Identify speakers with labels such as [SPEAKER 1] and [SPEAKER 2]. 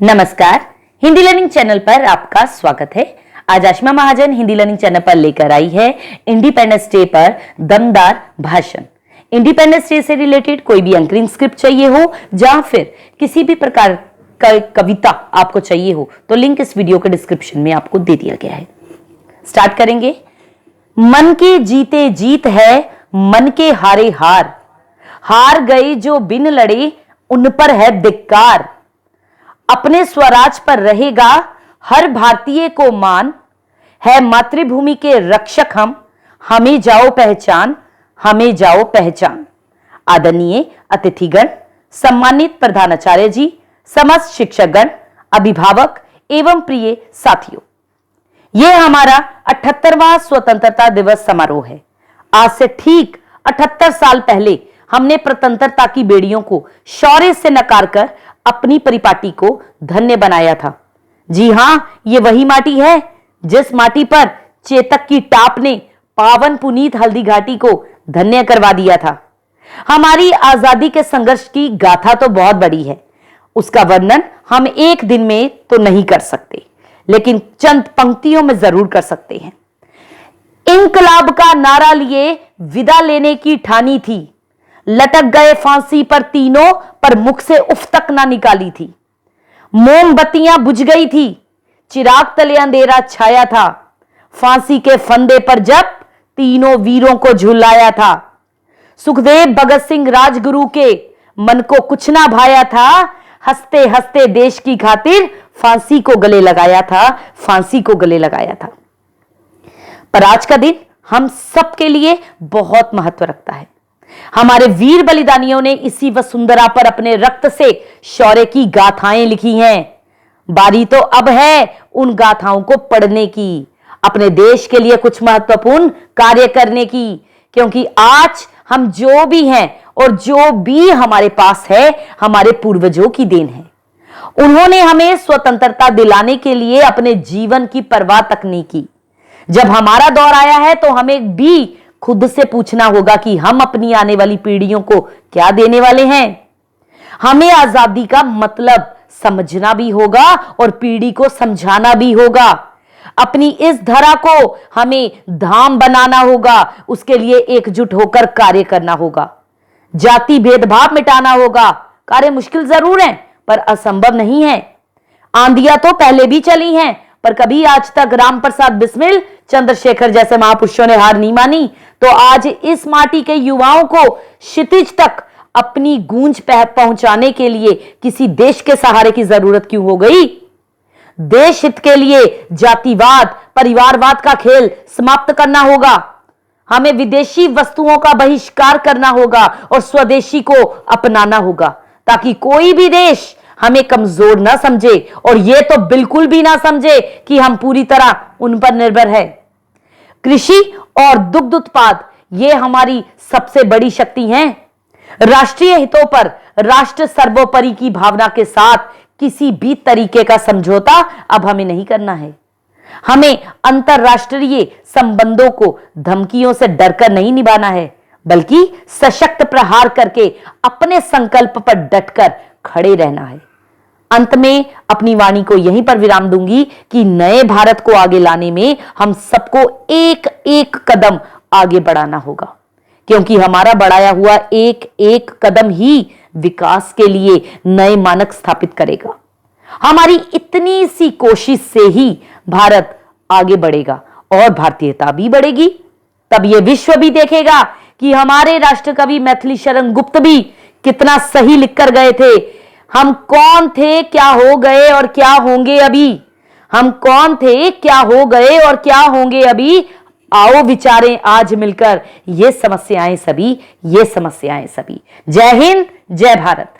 [SPEAKER 1] नमस्कार, Hindi learning channel पर आपका स्वागत है। आज आशिमा महाजन हिंदी लर्निंग चैनल पर लेकर आई है इंडिपेंडेंस डे पर दमदार भाषण। इंडिपेंडेंस डे से रिलेटेड कोई भी अंकरिंग स्क्रिप्ट चाहिए हो या फिर किसी भी प्रकार का कविता आपको चाहिए हो तो लिंक इस वीडियो के डिस्क्रिप्शन में आपको दे दिया गया है। स्टार्ट करेंगे। मन के जीते जीत है, मन के हारे हार, हार गए जो बिन लड़े उन पर है धिक्कार। अपने स्वराज पर रहेगा हर भारतीय को मान, है मातृभूमि के रक्षक हम, हमें जाओ पहचान, हमें जाओ पहचान। आदरणीय अतिथिगण, सम्मानित प्रधानाचार्य जी, समस्त शिक्षकगण, अभिभावक एवं प्रिय साथियों, यह हमारा 78वां स्वतंत्रता दिवस समारोह है। आज से ठीक 78 साल पहले हमने स्वतंत्रता की बेड़ियों को शौर्य से नकार कर अपनी परिपाटी को धन्य बनाया था। जी हां, ये वही माटी है जिस माटी पर चेतक की टाप ने पावन पुनीत हल्दी घाटी को धन्य करवा दिया था। हमारी आजादी के संघर्ष की गाथा तो बहुत बड़ी है, उसका वर्णन हम एक दिन में तो नहीं कर सकते, लेकिन चंद पंक्तियों में जरूर कर सकते हैं। इंकलाब का नारा लिए विदा लेने की ठानी थी, लटक गए फांसी पर तीनों, पर मुख से उफ तक ना निकाली थी। मोमबत्तियां बुझ गई थी, चिराग तले अंधेरा छाया था, फांसी के फंदे पर जब तीनों वीरों को झुलाया था। सुखदेव भगत सिंह राजगुरु के मन को कुछ ना भाया था, हंसते हंसते देश की खातिर फांसी को गले लगाया था, फांसी को गले लगाया था। पर आज का दिन हम सबके लिए बहुत महत्व रखता है। हमारे वीर बलिदानियों ने इसी वसुंधरा पर अपने रक्त से शौर्य की गाथाएं लिखी हैं। बारी तो अब है उन गाथाओं को पढ़ने की, अपने देश के लिए कुछ महत्वपूर्ण कार्य करने की, क्योंकि आज हम जो भी हैं और जो भी हमारे पास है हमारे पूर्वजों की देन है। उन्होंने हमें स्वतंत्रता दिलाने के लिए अपने जीवन की परवाह तक नहीं की। जब हमारा दौर आया है तो हमें भी खुद से पूछना होगा कि हम अपनी आने वाली पीढ़ियों को क्या देने वाले हैं। हमें आजादी का मतलब समझना भी होगा और पीढ़ी को समझाना भी होगा। अपनी इस धरा को हमें धाम बनाना होगा, उसके लिए एकजुट होकर कार्य करना होगा। जाति भेदभाव मिटाना होगा। कार्य मुश्किल जरूर है पर असंभव नहीं है। आंधियां तो पहले भी चली हैं, पर कभी आज तक राम प्रसाद बिस्मिल, चंद्रशेखर जैसे महापुरुषों ने हार नहीं मानी। तो आज इस माटी के युवाओं को क्षितिज तक अपनी गूंज पहुंचाने के लिए किसी देश के सहारे की जरूरत क्यों हो गई? देश हित के लिए जातिवाद, परिवारवाद का खेल समाप्त करना होगा। हमें विदेशी वस्तुओं का बहिष्कार करना होगा और स्वदेशी को अपनाना होगा, ताकि कोई भी देश हमें कमजोर ना समझे और यह तो बिल्कुल भी ना समझे कि हम पूरी तरह उन पर निर्भर है। कृषि और दुग्ध उत्पाद ये हमारी सबसे बड़ी शक्ति हैं। राष्ट्रीय हितों पर राष्ट्र सर्वोपरि की भावना के साथ किसी भी तरीके का समझौता अब हमें नहीं करना है। हमें अंतरराष्ट्रीय संबंधों को धमकियों से डरकर नहीं निभाना है, बल्कि सशक्त प्रहार करके अपने संकल्प पर डटकर खड़े रहना है। अंत में अपनी वाणी को यहीं पर विराम दूंगी कि नए भारत को आगे लाने में हम सबको एक एक कदम आगे बढ़ाना होगा, क्योंकि हमारा बढ़ाया हुआ एक एक कदम ही विकास के लिए नए मानक स्थापित करेगा। हमारी इतनी सी कोशिश से ही भारत आगे बढ़ेगा और भारतीयता भी बढ़ेगी। तब यह विश्व भी देखेगा कि हमारे राष्ट्र कवि मैथिली शरण गुप्त भी कितना सही लिखकर गए थे। हम कौन थे, क्या हो गए और क्या होंगे अभी। हम कौन थे, क्या हो गए और क्या होंगे अभी। आओ विचारें आज मिलकर ये समस्याएं सभी। जय हिंद, जय भारत।